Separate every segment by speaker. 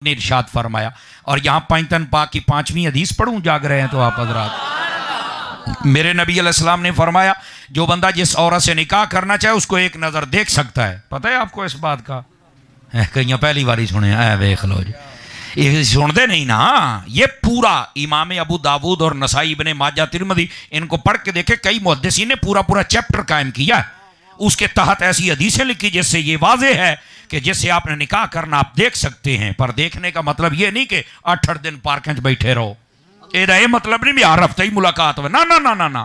Speaker 1: نے ارشاد فرمایا. اور یہاں پنجتن پاک کی 5ویں حدیث پڑھوں جاگ رہے ہیں تو آپ حضرات. میرے نبی علیہ السلام نے فرمایا جو بندہ جس عورت سے نکاح کرنا چاہے اس کو ایک نظر دیکھ سکتا ہے. پتہ ہے آپ کو اس بات کا؟ کہیں پہلی باری سنے دیکھ لو جی, یہ سن دے نہیں نا. یہ پورا امام ابو داود اور نسائی ابن ماجہ ترمذی ان کو پڑھ کے دیکھے, کئی محدثین نے پورا چیپٹر قائم کیا ہے. اس کے تحت ایسی حدیثیں لکھی جس سے یہ واضح ہے کہ جس سے آپ نے نکاح کرنا آپ دیکھ سکتے ہیں. پر دیکھنے کا مطلب یہ نہیں کہ 8 دن پارکیں بیٹھے رہو, یہ مطلب نہیں بھی ہر ہفتے ہی ملاقات ہو. نہ.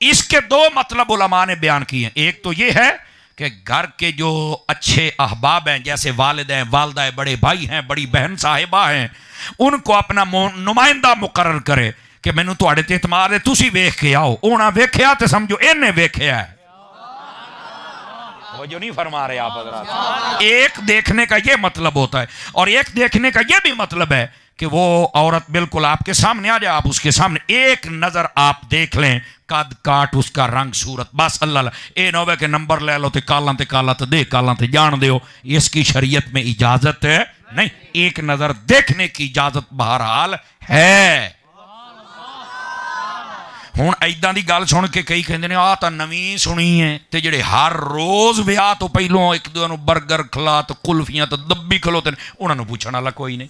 Speaker 1: اس کے 2 مطلب علماء نے بیان کیے ہیں. ایک تو یہ ہے کہ گھر کے جو اچھے احباب ہیں جیسے والد ہیں, والدہ ہیں, بڑے بھائی ہیں, بڑی بہن صاحبہ ہیں, ان کو اپنا نمائندہ مقرر کرے کہ مینو تواڈے تے اعتماد ہے, تسی ویکھ کے آؤ. اونا ویکھیا تے سمجھو انہیں ویکھیا ہے. وہ جو نہیں فرما رہے آپ حضرات. ایک دیکھنے کا یہ مطلب ہوتا ہے, اور ایک دیکھنے کا یہ بھی مطلب ہے کہ وہ عورت بالکل آپ کے سامنے آ جائے, آپ اس کے سامنے ایک نظر آپ دیکھ لیں, قد کاٹ, اس کا رنگ صورت, بس اللہ اے نہ ہوئے کہ نمبر لے لو تے کالاں تے کالا تے دے کالاں تے جان دیو. اس کی شریعت میں اجازت ہے نہیں, ایک نظر دیکھنے کی اجازت بہرحال ہے. ہوں ایداں دی گل سن کے کئی کہندے نے آ تا نویں سنی ہے, تے جڑے ہر روز ویاہ تو پہلوں ایک دوسرے نوں برگر کھلا تے کلفیاں تے دبی کھلوتے نے, انہاں نوں پوچھن والا کوئی نہیں.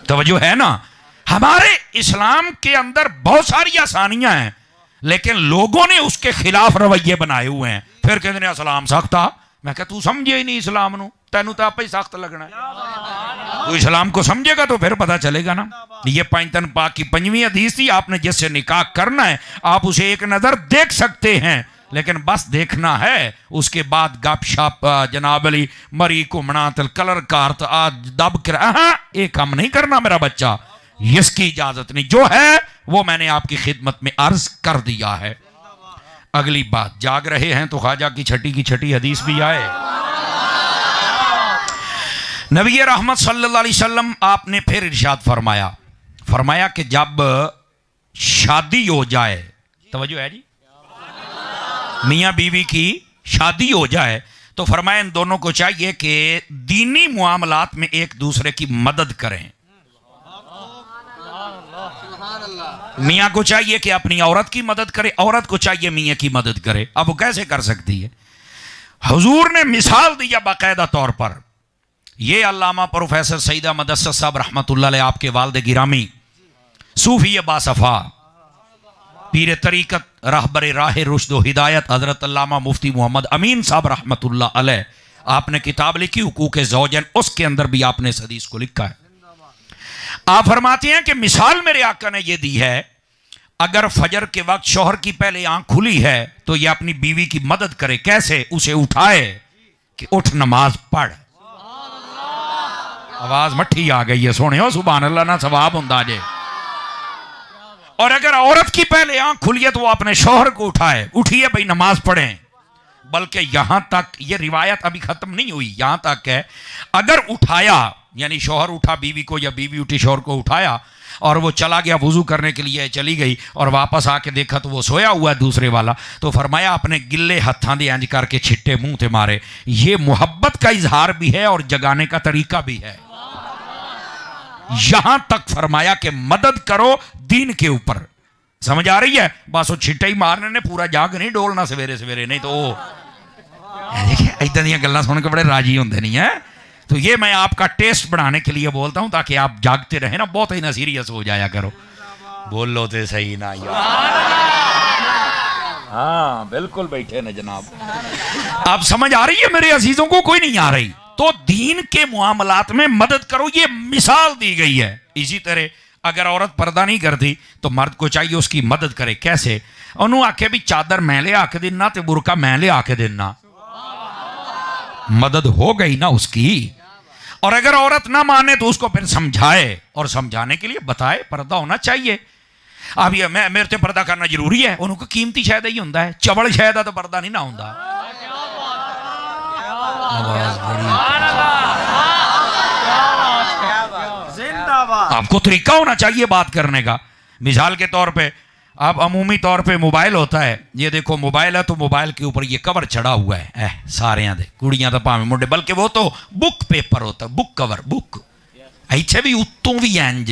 Speaker 1: توجہ ہے نا. ہمارے اسلام کے اندر بہت ساری آسانیاں ہیں, لیکن لوگوں نے اس کے خلاف رویے بنائے ہوئے ہیں. پھر کہتے ہیں اسلام سخت آ. میں کہا تو سمجھے ہی نہیں اسلام نو, تینوں تو آپ ہی سخت لگنا ہے. تو اسلام کو سمجھے گا تو پھر پتہ چلے گا نا. یہ پنجتن پاک کی 5ویں حدیث تھی. آپ نے جس سے نکاح کرنا ہے آپ اسے ایک نظر دیکھ سکتے ہیں, لیکن بس دیکھنا ہے. اس کے بعد گپ شپ جناب علی مری گھومنا تل کلر کارت دب کر یہ کام نہیں کرنا میرا بچہ. اس کی اجازت نہیں. جو ہے وہ میں نے آپ کی خدمت میں عرض کر دیا ہے. اگلی بات, جاگ رہے ہیں تو خواجہ کی چھٹی حدیث بھی آئے. نبی رحمت صلی اللہ علیہ وسلم آپ نے پھر ارشاد فرمایا کہ جب شادی ہو جائے, توجہ ہے جی, میاں بیوی کی شادی ہو جائے تو فرمایا ان دونوں کو چاہیے کہ دینی معاملات میں ایک دوسرے کی مدد کریں. میاں کو چاہیے کہ اپنی عورت کی مدد کرے, عورت کو چاہیے میاں کی مدد کرے. اب وہ کیسے کر سکتی ہے؟ حضور نے مثال دیا باقاعدہ طور پر. یہ علامہ پروفیسر سعید احمد اسد صاحب رحمۃ اللہ علیہ, آپ کے والد گرامی, صوفی باصفا, پیر طریقت, رہبر راہ رشد و ہدایت, حضرت علامہ مفتی محمد امین صاحب رحمۃ اللہ علیہ, آپ نے کتاب لکھی حقوق زوجین, اس کے اندر بھی آپ نے اس حدیث کو لکھا ہے. آپ فرماتے ہیں کہ مثال میرے آقا نے یہ دی ہے, اگر فجر کے وقت شوہر کی پہلے آنکھ کھلی ہے تو یہ اپنی بیوی کی مدد کرے. کیسے؟ اسے اٹھائے کہ اٹھ نماز پڑھ. آواز مٹھی آ گئی ہے, سونے ہو سبحان اللہ, نہ ثواب ہوندا جے. اور اگر عورت کی پہلے آنکھ کھلی ہے تو وہ اپنے شوہر کو اٹھائے, اٹھیے بھائی نماز پڑھیں. بلکہ یہاں تک یہ روایت ابھی ختم نہیں ہوئی, یہاں تک ہے اگر اٹھایا, یعنی شوہر اٹھا بیوی کو یا بیوی اٹھی شوہر کو اٹھایا, اور وہ چلا گیا وضو کرنے کے لیے, چلی گئی اور واپس آ کے دیکھا تو وہ سویا ہوا ہے دوسرے والا, تو فرمایا اپنے گلے ہتھاں دے انج کر کے چھٹے منہ تے مارے. یہ محبت کا اظہار بھی ہے اور جگانے کا طریقہ بھی ہے. یہاں تک فرمایا کہ مدد کرو دین کے اوپر. سمجھ آ رہی ہے؟ بس وہ چھٹے ہی مارنے نے پورا جاگ نہیں ڈولنا سویرے سویرے, نہیں تو دیکھیں ایدہ دیاں گلاں سن کے بڑے راضی ہوندے نہیں ہیں. تو یہ میں آپ کا ٹیسٹ بڑھانے کے لیے بولتا ہوں تاکہ آپ جاگتے رہیں نا, بہت ہی نہ سیریس ہو جایا کرو. بولو تے صحیح نہ یار. ہاں بالکل بیٹھے نا جناب. آپ سمجھ آ رہی ہے میرے عزیزوں کو؟ کوئی نہیں آ رہی؟ تو دین کے معاملات میں مدد کرو, یہ مثال دی گئی ہے. اسی طرح اگر عورت پردہ نہیں کرتی تو مرد کو چاہیے اس کی مدد کرے. کیسے؟ انہوں آکے بھی چادر میں لے آ کے دینا تے برقع میں لے آ کے دینا, مدد ہو گئی نا اس کی. اور اگر عورت نہ مانے تو اس کو پھر سمجھائے, اور سمجھانے کے لیے بتائے پردہ ہونا چاہیے. اب یہ میرے تے پردہ کرنا ضروری ہے, انہوں کو قیمتی شاید ہی ہوندہ ہے, چوڑ شاید تو پردہ نہیں نہ ہوندہ. آپ کو طریقہ ہونا چاہیے بات کرنے کا. مثال کے طور پہ اب عمومی طور پہ موبائل ہوتا ہے, یہ دیکھو موبائل ہے تو موبائل کے اوپر یہ کور چڑھا ہوا ہے, سارے دے کڑیاں تو پاویں منڈے, بلکہ وہ تو بک پیپر ہوتا ہے, بک کور, بک ਇੱਥੇ ਵੀ ਉੱਤੋਂ ਵੀ ਇੰਜ,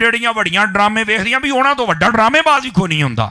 Speaker 1: ਜਿਹੜੀਆਂ ਵੱਡੀਆਂ ਡਰਾਮੇ ਵੇਖਦੀਆਂ ਵੀ ਉਹਨਾਂ ਤੋਂ ਵੱਡਾ ਡਰਾਮੇਬਾਜ਼ ਹੀ ਕੋਈ ਨਹੀਂ ਹੁੰਦਾ।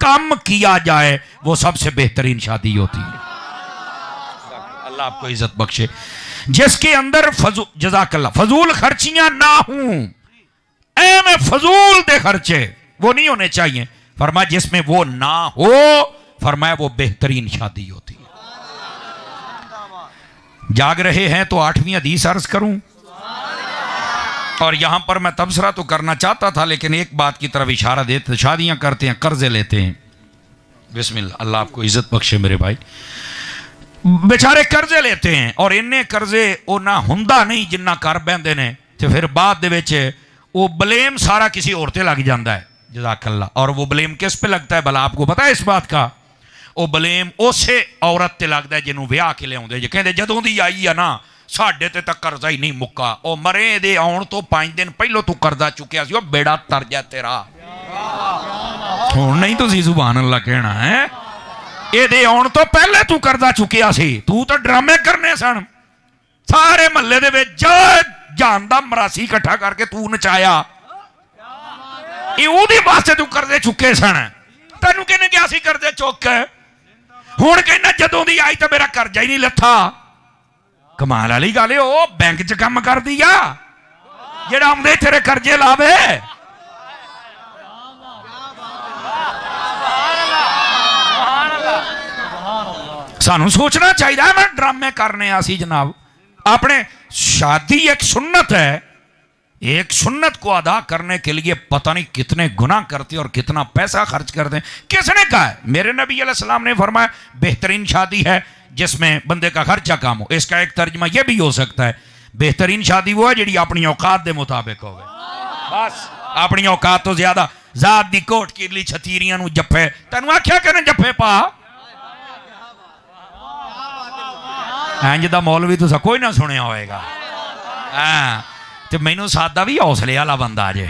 Speaker 1: کم کیا جائے وہ سب سے بہترین شادی ہوتی ہے. اللہ آپ کو عزت بخشے. جس کے اندر جزاک اللہ فضول خرچیاں نہ ہوں، اے میں فضول دے خرچے وہ نہیں ہونے چاہیے. فرمایا جس میں وہ نہ ہو، فرمایا وہ بہترین شادی ہوتی ہے. جاگ رہے ہیں تو 8ویں حدیث عرض کروں. اور یہاں پر میں تبصرہ تو کرنا چاہتا تھا لیکن ایک بات کی طرف اشارہ دیتے. شادیاں کرتے ہیں، قرضے لیتے ہیں. بسم اللہ، اللہ آپ کو عزت بخشے میرے بھائی. بیچارے قرضے لیتے ہیں اور انہیں قرضے وہ نہ ہوندا نہیں جنہ کر بیندے نے، تو پھر بعد دے وچ وہ بلیم سارا کسی اور تے لگ جاندا ہے. جزاک اللہ. اور وہ بلیم کس پہ لگتا ہے بھلا آپ کو پتا ہے اس بات کا؟ وہ بلیم اسے عورت تے لگتا ہے جنہوں ویاہ کے لے آؤندے. کہندے جدوں دی آئی ہے نا ساڈے تے تک قرضہ ہی نہیں مکا. او مرے دے آن تو 5 دن پہلو تو قرضہ چکیا سی، او بیڑا تر جا تیرا. ہن نہیں تو سبحان اللہ کہنا ہے. اے دے آن تو پہلے تو قرضہ چکیا سی، تو ڈرامے کرنے سن سارے محلے دے وچ جان دا مراسی اکٹھا کر کے تو نچایا. اے او دی واسطے تو قرضے چکے سن. تینوں کہنے گیا سی قرضے چک، ہن کہنا جدوں دی آئی تے میرا قرضہ ہی نہیں لتھا. کمال والی گل ہے، وہ بینک چ کم کر دیا جڑا آمدے تیرے قرضے لاوے. سانو سوچنا چاہیے. میں ڈرامے کرنے آسی جناب. اپنے شادی ایک سنت ہے، ایک سنت کو ادا کرنے کے لیے پتہ نہیں کتنے گناہ کرتے اور کتنا پیسہ خرچ کرتے ہیں. کس نے کہا ہے؟ میرے نبی علیہ السلام نے فرمایا بہترین شادی ہے جس میں بندے کا خرچہ کام ہو. اس کا ایک ترجمہ یہ بھی ہو سکتا ہے بہترین شادی وہ ہے جڑی اپنی اوقات دے مطابق ہوئے. بس اپنی اوقات تو زیادہ ذات دی کوٹ کیرلی چھتیریاں نو جپے تینوں آکھیا کرنے جپے پا انج دا مولوی تو کوئی نہ سنیا ہوئے گا. تو مینوں سادہ بھی حوصلے والا بندہ جے،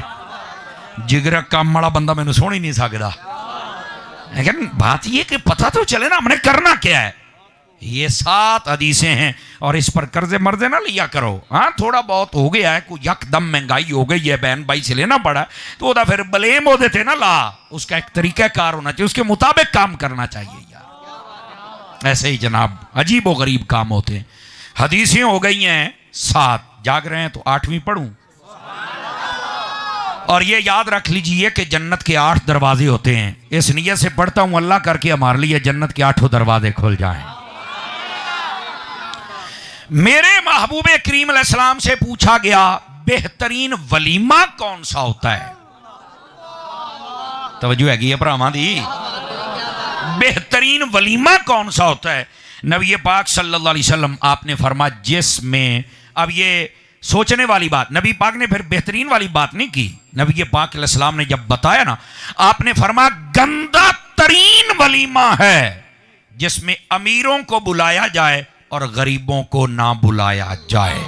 Speaker 1: جگر کام والا بندہ مینوں سن ہی نہیں سکتا. لیکن بات یہ کہ پتہ تو چلے نا ہم نے کرنا کیا ہے. یہ 7 حدیثیں ہیں اور اس پر قرضے مرضے نہ لیا کرو. ہاں تھوڑا بہت ہو گیا ہے، کوئی یک دم مہنگائی ہو گئی ہے، بہن بھائی سے لینا پڑا ہے تو وہ پھر بلیم ہو دیتے نا لا. اس کا ایک طریقہ کار ہونا چاہیے، اس کے مطابق کام کرنا چاہیے یار. ایسے ہی جناب عجیب و غریب کام ہوتے ہیں. حدیثیں ہو گئی ہیں 7. جاگ رہے ہیں تو 8ویں پڑھوں. اور یہ یاد رکھ لیجئے کہ جنت کے 8 دروازے ہوتے ہیں. اس نیت سے پڑھتا ہوں اللہ کر کے ہمارے لیے جنت کے 8 دروازے کھل جائیں. میرے محبوب کریم علیہ السلام سے پوچھا گیا بہترین ولیمہ کون سا ہوتا ہے؟ توجہ ہے گی براہماں دی. بہترین ولیمہ کون سا ہوتا ہے؟ نبی پاک صلی اللہ علیہ وسلم آپ نے فرمایا جس میں، اب یہ سوچنے والی بات، نبی پاک نے پھر بہترین والی بات نہیں کی. نبی پاک علیہ السلام نے جب بتایا نا، آپ نے فرمایا گندہ ترین ولیمہ ہے جس میں امیروں کو بلایا جائے اور غریبوں کو نہ بلایا جائے.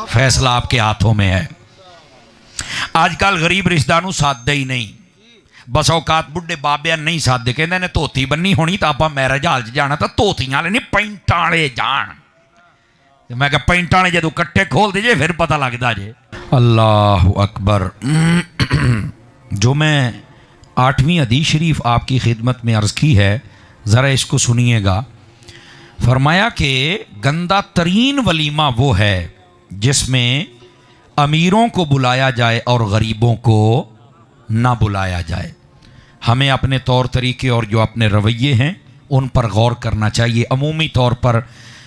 Speaker 1: فیصلہ آپ کے ہاتھوں میں ہے. آج کل غریب رشتہ داروں سادے ہی نہیں، بس اوقات بڑھے بابے نہیں سادے. کہندے نے دھوتی بننی ہونی تو آپ میرج ہال جانا تو دھوتیاں والے نہیں پینٹاں والے جان. میں کہ پینٹاں والے جدوں کٹے کھول دیجئے پھر پتہ لگدا جے. اللہ اکبر. جو میں 8ویں حدیث شریف آپ کی خدمت میں عرض کی ہے ذرا اس کو سنیے گا. فرمایا کہ گندہ ترین ولیمہ وہ ہے جس میں امیروں کو بلایا جائے اور غریبوں کو نہ بلایا جائے. ہمیں اپنے طور طریقے اور جو اپنے رویے ہیں ان پر غور کرنا چاہیے. عمومی طور پر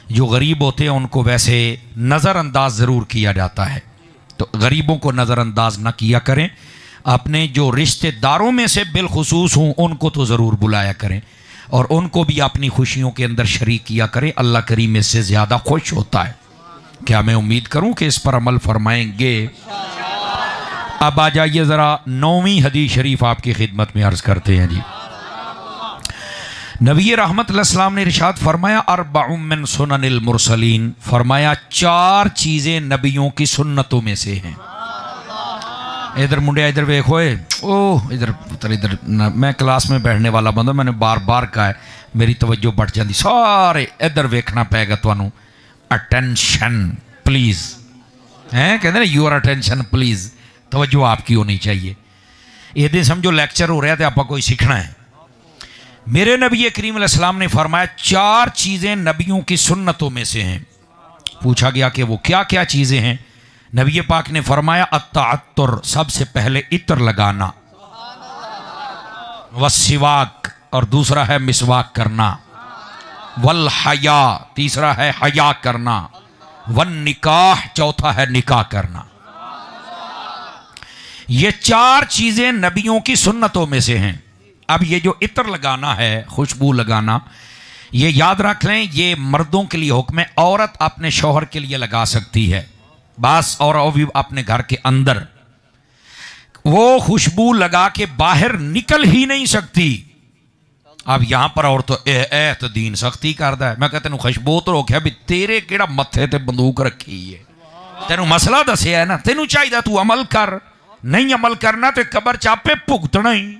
Speaker 1: جو غریب ہوتے ہیں ان کو ویسے نظر انداز ضرور کیا جاتا ہے، تو غریبوں کو نظر انداز نہ کیا کریں. اپنے جو رشتہ داروں میں سے بالخصوص ہوں ان کو تو ضرور بلایا کریں اور ان کو بھی اپنی خوشیوں کے اندر شریک کیا کریں. اللہ کریم اس سے زیادہ خوش ہوتا ہے. کیا میں امید کروں کہ اس پر عمل فرمائیں گے. اب آ جائیے ذرا 9ویں حدیث شریف آپ کی خدمت میں عرض کرتے ہیں. جی نبی رحمت علیہ السلام نے ارشاد فرمایا 4 من سنن المرسلین. فرمایا 4 چیزیں نبیوں کی سنتوں میں سے ہیں. ادھر منڈیا ادھر ویکھ ہوئے ادھر میں کلاس میں بیٹھنے والا بندہ، میں نے بار بار کہا ہے میری توجہ بٹ جاتی. سارے ادھر ویکھنا پائے گا تانوں. Attention plays. کہتے ہیں یور اٹینشن پلیز. توجہ آپ کی ہونی چاہیے. یہ سمجھو لیکچر ہو رہا ہے تو آپ کوئی سیکھنا ہے. میرے نبی کریم علیہ السلام نے فرمایا 4 چیزیں نبیوں کی سنتوں میں سے ہیں. پوچھا گیا کہ وہ کیا کیا چیزیں ہیں. نبی پاک نے فرمایا التعطر، سب سے پہلے عطر لگانا، والسواک، اور دوسرا ہے مسواک کرنا، والحیا، تیسرا ہے حیا کرنا، والنکاح، چوتھا ہے نکاح کرنا. یہ 4 چیزیں نبیوں کی سنتوں میں سے ہیں. اب یہ جو عطر لگانا ہے، خوشبو لگانا، یہ یاد رکھ لیں یہ مردوں کے لیے حکم ہے. عورت اپنے شوہر کے لیے لگا سکتی ہے بس، اور بھی اپنے گھر کے اندر وہ خوشبو لگا کے باہر نکل ہی نہیں سکتی. اب یہاں پر اور تو ایت دین سختی کردا ہے. میں کہتا تینوں خوشبو تو روکیا بھی تیرے کیڑا متھے تے بندوق رکھی ہے، تینوں مسئلہ دسیا ہے نا، تینوں چاہیے تو عمل کر. نہیں عمل کرنا تو قبر چاپے بھگتنا ہی.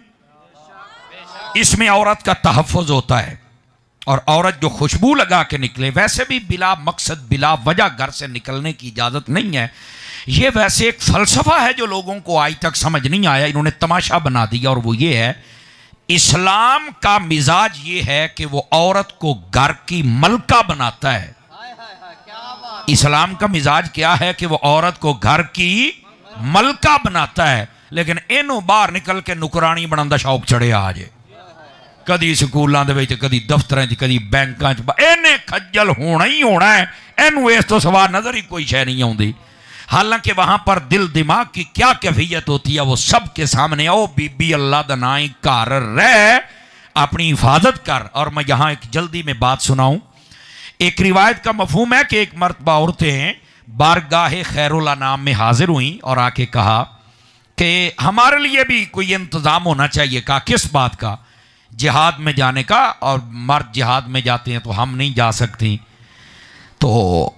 Speaker 1: اس میں عورت کا تحفظ ہوتا ہے. اور عورت جو خوشبو لگا کے نکلے، ویسے بھی بلا مقصد بلا وجہ گھر سے نکلنے کی اجازت نہیں ہے. یہ ویسے ایک فلسفہ ہے جو لوگوں کو آج تک سمجھ نہیں آیا، انہوں نے تماشا بنا دیا. اور وہ یہ ہے، اسلام کا مزاج یہ ہے کہ وہ عورت کو گھر کی ملکہ بناتا ہے. اسلام کا مزاج کیا ہے کہ وہ عورت کو گھر کی ملکہ بناتا ہے. لیکن اینوں باہر نکل کے نکرانی بنان دا شوق چڑھے آج، کدی سکولاں دے وچ، کدی دفتراں وچ، کدی بینکاں وچ. اینے کھجل ہونا ہی ہونا ہے، اینوں اس تو سوا نظر ہی کوئی شے نہیں آوندی. حالانکہ وہاں پر دل دماغ کی کیا کیفیت ہوتی ہے وہ سب کے سامنے. او بی بی اللہ دا نام گھر رہ، اپنی حفاظت کر. اور میں یہاں ایک جلدی میں بات سناؤں. ایک روایت کا مفہوم ہے کہ ایک مرتبہ عورتیں بارگاہ خیر الانام میں حاضر ہوئیں اور آ کے کہا کہ ہمارے لیے بھی کوئی انتظام ہونا چاہیے. کہا کس بات کا؟ جہاد میں جانے کا. اور مرد جہاد میں جاتے ہیں تو ہم نہیں جا سکتی، تو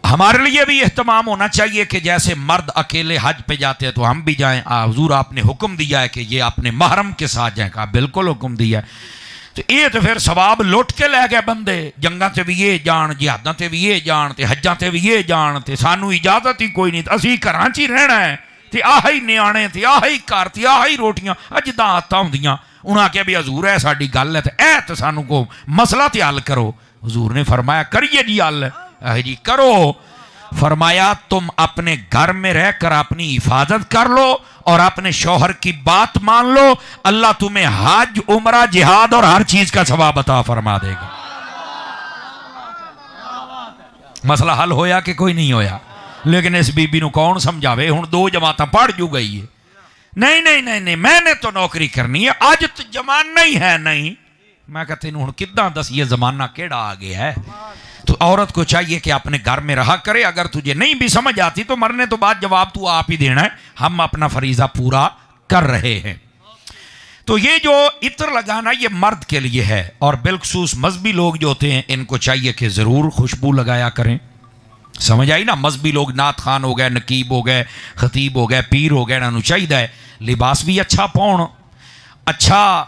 Speaker 1: ہمارے لیے بھی اہتمام ہونا چاہیے کہ جیسے مرد اکیلے حج پہ جاتے ہیں تو ہم بھی جائیں. حضور آپ نے حکم دیا ہے کہ یہ اپنے محرم کے ساتھ جائیں. کہا بالکل حکم دیا ہے. تو یہ تو پھر ثواب لٹ کے لے گئے بندے، جنگاں تے بھی یہ جان، جہاداں تے بھی یہ جان، تے حجاں تے بھی یہ جان، تے سانو اجازت ہی کوئی نہیں، اسی گھراں چ ہی رہنا ہے، تے آہی نیانے، تے آہی گھر، تے آہی روٹیاں. جداں آدتاں ہوندیاں انہاں آخیا بھی حضور ہے ساڈی گل ہے، تے اے تے سانو کو مسئلہ تے حل کرو. حضور نے فرمایا کریے جی حل. جی کرو. فرمایا تم اپنے گھر میں رہ کر اپنی حفاظت کر لو اور اپنے شوہر کی بات مان لو، اللہ تمہیں حج، عمرہ، جہاد اور ہر چیز کا ثواب عطا فرما دے گا. مسئلہ حل ہویا کہ کوئی نہیں ہویا؟ لیکن اس بی بی نو کون سمجھاوے؟ ہن 2 جماعتاں پڑھ جو گئی ہے. نہیں نہیں نہیں نہیں میں نے تو نوکری کرنی ہے، آج تو زمانہ ہی ہے نہیں. میں کہتے ہیں ہن کداں دس یہ زمانہ کیڑا آ گیا ہے؟ تو عورت کو چاہیے کہ اپنے گھر میں رہا کرے. اگر تجھے نہیں بھی سمجھ آتی تو مرنے تو بعد جواب تو آپ ہی دینا ہے. ہم اپنا فریضہ پورا کر رہے ہیں. تو یہ جو عطر لگانا یہ مرد کے لیے ہے، اور بالخصوص مذہبی لوگ جو ہوتے ہیں ان کو چاہیے کہ ضرور خوشبو لگایا کریں. سمجھ آئی نا؟ مذہبی لوگ نعت خوان ہو گئے، نقیب ہو گئے، خطیب ہو گئے، پیر ہو گئے، انہوں چاہیے لباس بھی اچھا پاؤن، اچھا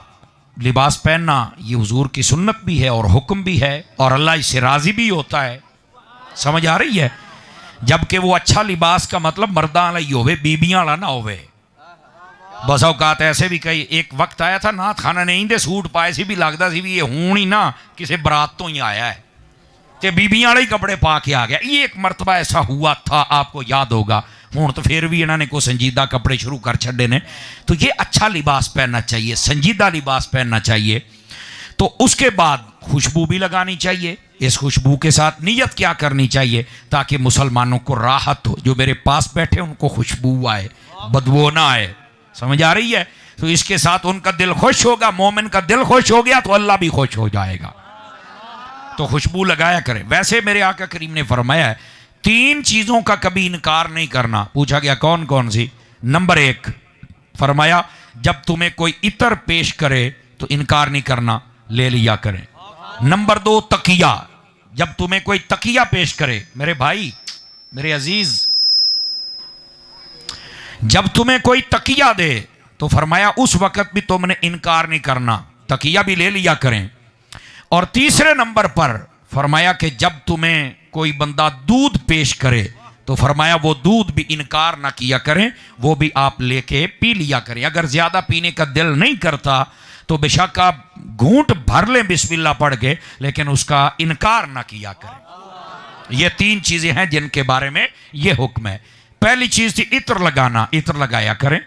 Speaker 1: لباس پہننا یہ حضور کی سنت بھی ہے اور حکم بھی ہے، اور اللہ اس سے راضی بھی ہوتا ہے. سمجھ آ رہی ہے؟ جبکہ وہ اچھا لباس کا مطلب مرداں والا ہی ہوئے، بیبیاں والا نہ ہوئے. بس اوقات ایسے بھی کئی ایک وقت آیا تھا نعت خانہ نے اندے سوٹ پائے سی بھی لگتا سی بھی یہ ہون ہی نہ کسی برات تو ہی آیا ہے، تے بیبیاں والے ہی کپڑے پا کے آ گیا. یہ ایک مرتبہ ایسا ہوا تھا، آپ کو یاد ہوگا. ہوں تو پھر بھی انہوں نے کوئی سنجیدہ کپڑے شروع کر چھڑے نے. تو یہ اچھا لباس پہننا چاہیے، سنجیدہ لباس پہننا چاہیے. تو اس کے بعد خوشبو بھی لگانی چاہیے. اس خوشبو کے ساتھ نیت کیا کرنی چاہیے؟ تاکہ مسلمانوں کو راحت ہو، جو میرے پاس بیٹھے ان کو خوشبو آئے، بدبو نہ آئے. سمجھ آ رہی ہے؟ تو اس کے ساتھ ان کا دل خوش ہوگا. مومن کا دل خوش ہو گیا تو اللہ بھی خوش ہو جائے گا. تو خوشبو لگایا کریں. ویسے میرے آقا کریم نے فرمایا ہے 3 چیزوں کا کبھی انکار نہیں کرنا. پوچھا گیا کون کون سی؟ نمبر 1 فرمایا جب تمہیں کوئی عطر پیش کرے تو انکار نہیں کرنا، لے لیا کریں. نمبر 2 تقیہ، جب تمہیں کوئی تقیہ پیش کرے، میرے بھائی میرے عزیز، جب تمہیں کوئی تقیہ دے تو فرمایا اس وقت بھی تم نے انکار نہیں کرنا، تقیہ بھی لے لیا کریں. اور تیسرے نمبر پر فرمایا کہ جب تمہیں کوئی بندہ دودھ پیش کرے تو فرمایا وہ دودھ بھی انکار نہ کیا کریں، وہ بھی آپ لے کے پی لیا کریں. اگر زیادہ پینے کا دل نہیں کرتا تو بے شک آپ گھونٹ بھر لیں بسم اللہ پڑھ کے، لیکن اس کا انکار نہ کیا کریں. یہ 3 چیزیں ہیں جن کے بارے میں یہ حکم ہے. پہلی چیز تھی عطر لگانا، عطر لگایا کریں.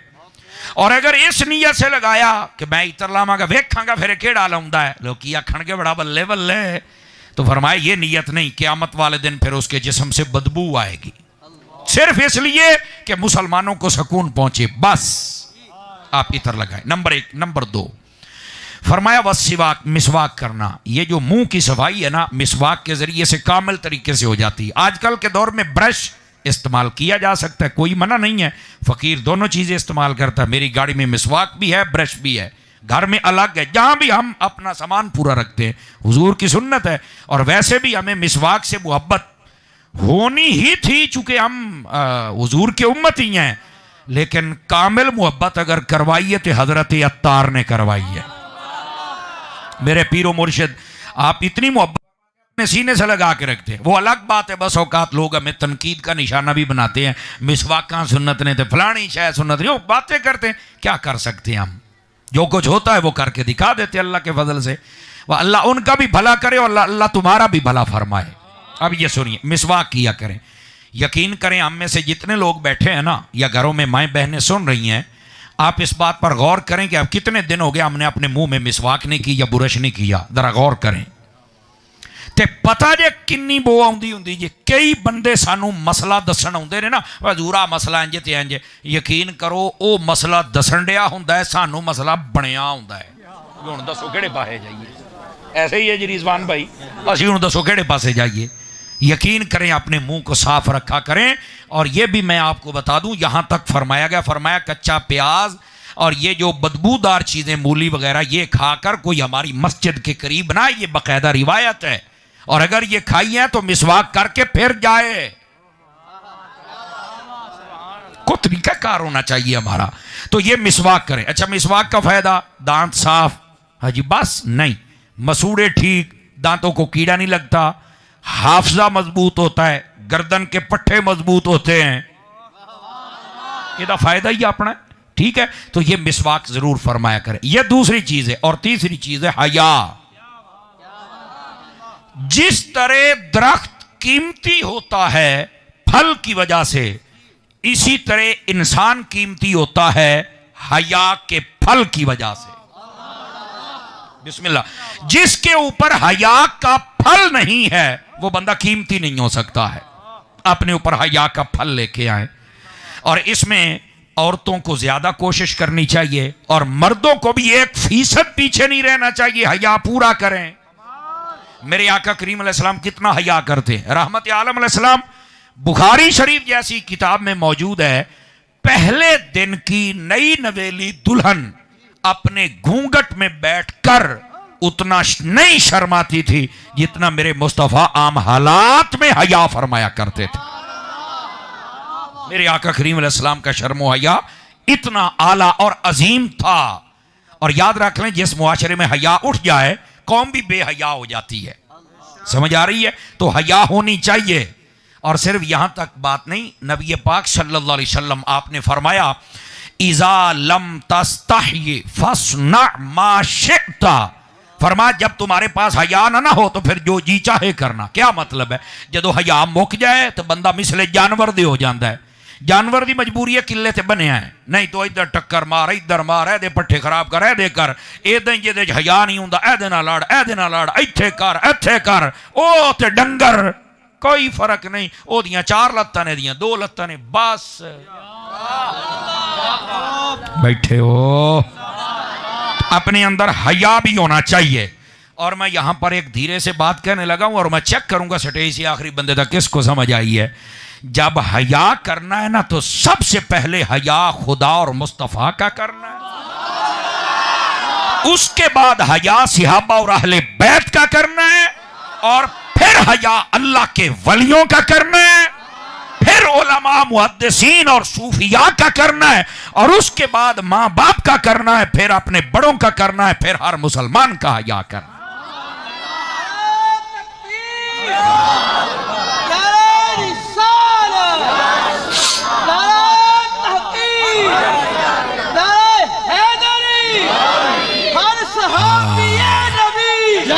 Speaker 1: اور اگر اس نیت سے لگایا کہ میں عطر لاواں گا ویکھاں گا پھر کیڑا لاؤندا ہے، لوگ کیا کھن کے بڑا بلے بلے، تو فرمایا یہ نیت نہیں. قیامت والے دن پھر اس کے جسم سے بدبو آئے گی، صرف اس لیے کہ مسلمانوں کو سکون پہنچے، بس آپ عطر لگائیں. نمبر 1. نمبر 2 فرمایا والسواک، مسواک کرنا. یہ جو منہ کی صفائی ہے نا، مسواک کے ذریعے سے کامل طریقے سے ہو جاتی ہے. آج کل کے دور میں برش استعمال کیا جا سکتا ہے، کوئی منع نہیں ہے. فقیر دونوں چیزیں استعمال کرتا ہے. میری گاڑی میں مسواک بھی ہے، برش بھی ہے، گھر میں الگ ہے، جہاں بھی ہم اپنا سامان پورا رکھتے ہیں. حضور کی سنت ہے. اور ویسے بھی ہمیں مسواک سے محبت ہونی ہی تھی، چونکہ ہم حضور کے امت ہی ہیں. لیکن کامل محبت اگر کروائی ہے تو حضرت عطار نے کروائی ہے. میرے پیر و مرشد آپ اتنی محبت اپنے سینے سے لگا کے رکھتے ہیں. وہ الگ بات ہے، بس اوقات لوگ ہمیں تنقید کا نشانہ بھی بناتے ہیں، مسواکاں سنت نے تھے، فلانی شاید سنت نہیں، وہ باتیں کرتے ہیں. کیا کر سکتے ہیں ہم؟ جو کچھ ہوتا ہے وہ کر کے دکھا دیتے اللہ کے فضل سے. وہ اللہ ان کا بھی بھلا کرے اور اللہ تمہارا بھی بھلا فرمائے. اب یہ سنیے، مسواک کیا کریں. یقین کریں ہم میں سے جتنے لوگ بیٹھے ہیں نا، یا گھروں میں مائیں بہنیں سن رہی ہیں، آپ اس بات پر غور کریں کہ اب کتنے دن ہو گیا ہم نے اپنے منہ میں مسواک نہیں کی یا برش نہیں کیا. ذرا غور کریں تے پتہ جے کنی بو آؤندی ہوندی جے. کئی بندے سانو مسئلہ دسن آؤندے نے نا، حضورا مسئلہ انج تے انج. یقین کرو او مسئلہ دسن ڈیا ہوندا ہے، سانو مسئلہ بنیا ہوندا ہے. ہن دسو کہڑے پاسے جائیے؟ ایسے ہی ہے جی رضوان بھائی، اسی ہن دسو کہڑے پاسے جائیے؟ یقین کریں اپنے منہ کو صاف رکھا کریں. اور یہ بھی میں آپ کو بتا دوں، یہاں تک فرمایا گیا، فرمایا کچا پیاز اور یہ جو بدبودار چیزیں مولی وغیرہ یہ کھا کر کوئی ہماری مسجد کے قریب نہ، یہ باقاعدہ روایت ہے. اور اگر یہ کھائی ہیں تو مسواک کر کے پھر جائے. کو طریقہ کار ہونا چاہیے ہمارا. تو یہ مسواک کریں. اچھا مسواک کا فائدہ، دانت صاف، ہاں جی بس نہیں، مسوڑے ٹھیک، دانتوں کو کیڑا نہیں لگتا، حافظہ مضبوط ہوتا ہے، گردن کے پٹھے مضبوط ہوتے ہیں. یہ فائدہ ہی اپنا ہے. ٹھیک ہے، تو یہ مسواک ضرور فرمایا کرے. یہ دوسری چیز ہے. اور تیسری چیز ہے حیا. جس طرح درخت قیمتی ہوتا ہے پھل کی وجہ سے، اسی طرح انسان قیمتی ہوتا ہے حیا کے پھل کی وجہ سے. بسم اللہ. جس کے اوپر حیا کا پھل نہیں ہے وہ بندہ قیمتی نہیں ہو سکتا ہے. اپنے اوپر حیا کا پھل لے کے آئیں. اور اس میں عورتوں کو زیادہ کوشش کرنی چاہیے اور مردوں کو بھی 1% پیچھے نہیں رہنا چاہیے. حیا پورا کریں. میرے آقا کریم علیہ السلام کتنا حیا کرتے ہیں. رحمت عالم علیہ السلام بخاری شریف جیسی کتاب میں موجود ہے، پہلے دن کی نئی نویلی دلہن اپنے گھونگٹ میں بیٹھ کر اتنا نہیں شرماتی تھی جتنا میرے مصطفیٰ عام حالات میں حیا فرمایا کرتے تھے. میرے آقا کریم علیہ السلام کا شرم و حیا اتنا اعلیٰ اور عظیم تھا. اور یاد رکھ لیں جس معاشرے میں حیا اٹھ جائے قوم بھی بے حیا ہو جاتی ہے. سمجھ آ رہی ہے؟ تو حیا ہونی چاہیے. اور صرف یہاں تک بات نہیں، نبی پاک صلی اللہ علیہ وسلم آپ نے فرمایا اذا لم تستحی فاصنع ما شئت. فرمایا جب تمہارے پاس حیا نہ ہو تو پھر جو جی چاہے کرنا. کیا مطلب ہے؟ جدو حیا مک جائے تو بندہ مثل جانور دے ہو جاندہ ہے. جانور دی مجبوری ہے قلے تے بنے ہیں، نہیں تو ادھر ٹکر مار، ادھر مار، اے دے پٹھے خراب کر، اے دے کر، اے دیں جے دے حیا نہیں ہوندا، اے دے نہ لڑ، اے دے نہ لڑ، ایتھے کر، ایتھے کر. او تے ڈنگر کوئی فرق نہیں، او دیاں 4 لتاں نے، دیاں 2 لتاں نے، بس بیٹھے ہو. اپنے اندر حیا بھی ہونا چاہیے. اور میں یہاں پر ایک دھیرے سے بات کہنے لگا ہوں اور میں چیک کروں گا سٹیج سے آخری بندے تک کس کو سمجھ آئی ہے. جب حیا کرنا ہے نا تو سب سے پہلے حیا خدا اور مصطفیٰ کا کرنا ہے، اس کے بعد حیا صحابہ اور اہل بیت کا کرنا ہے، اور پھر حیا اللہ کے ولیوں کا کرنا ہے، پھر علماء محدثین اور صوفیاء کا کرنا ہے، اور اس کے بعد ماں باپ کا کرنا ہے، پھر اپنے بڑوں کا کرنا ہے، پھر ہر مسلمان کا حیا کرنا ہے.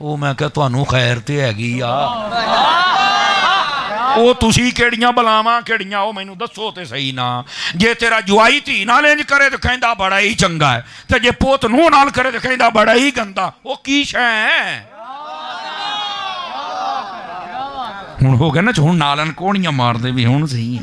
Speaker 1: ਉਹ ਮੈਂ ਕਿਹਾ ਤੁਹਾਨੂੰ ਖੈਰ ਤੇ ਹੈਗੀ ਆ, ਉਹ ਤੁਸੀਂ ਕਿਹੜੀਆਂ ਬਲਾਵਾਂ ਕਿਹੜੀਆਂ ਉਹ ਮੈਨੂੰ ਦੱਸੋ ਤੇ ਸਹੀ ਨਾ। ਜੇ ਤੇਰਾ ਜਵਾਈ ਧੀ ਨਾਲ ਇੰਜ ਕਰੇ ਤੇ ਕਹਿੰਦਾ ਬੜਾ ਹੀ ਚੰਗਾ ਹੈ, ਤੇ ਜੇ ਪੁੱਤ ਨੂੰ ਨਾਲ ਕਰੇ ਤੇ ਕਹਿੰਦਾ ਬੜਾ ਹੀ ਗੰਦਾ। ਉਹ ਕੀ ਸ਼ੈ ਹੈ? ਹੁਣ ਹੋ ਗਿਆ ਨਾ, ਹੁਣ ਨਾਲਨ ਕੋਣੀਆਂ ਮਾਰਦੇ ਵੀ ਹੁਣ ਸਹੀ ਹੈ।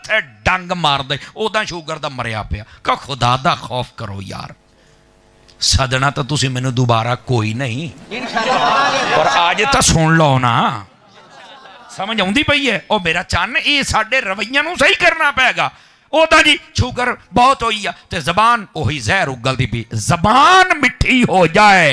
Speaker 1: ਮੱਥੇ ਡੰਗ ਮਾਰਦੇ ਉਦਾਂ ਸ਼ੂਗਰ ਦਾ ਮਰਿਆ ਪਿਆ ਕਹ ਖੁਦਾ ਦਾ ਖੌਫ ਕਰੋ ਯਾਰ ਸਦਣਾ ਤਾਂ ਤੁਸੀਂ ਮੈਨੂੰ ਦੁਬਾਰਾ ਕੋਈ ਨਹੀਂ ਪਰ ਅੱਜ ਤਾਂ ਸੁਣ ਲਓ ਨਾ ਸਮਝ ਆਉਂਦੀ ਪਈ ਹੈ ਉਹ ਮੇਰਾ ਚੰਨ ਇਹ ਸਾਡੇ ਰਵੱਈਆਂ ਨੂੰ ਸਹੀ ਕਰਨਾ ਪਏਗਾ ਉਹਦਾ ਜੀ ਸ਼ੂਗਰ ਬਹੁਤ ਹੋਈ ਆ ਤੇ ਜ਼ਬਾਨ ਉਹੀ ਜ਼ਹਿਰ ਉਗਲਦੀ ਪਈ ਜ਼ਬਾਨ ਮਿੱਠੀ ਹੋ ਜਾਏ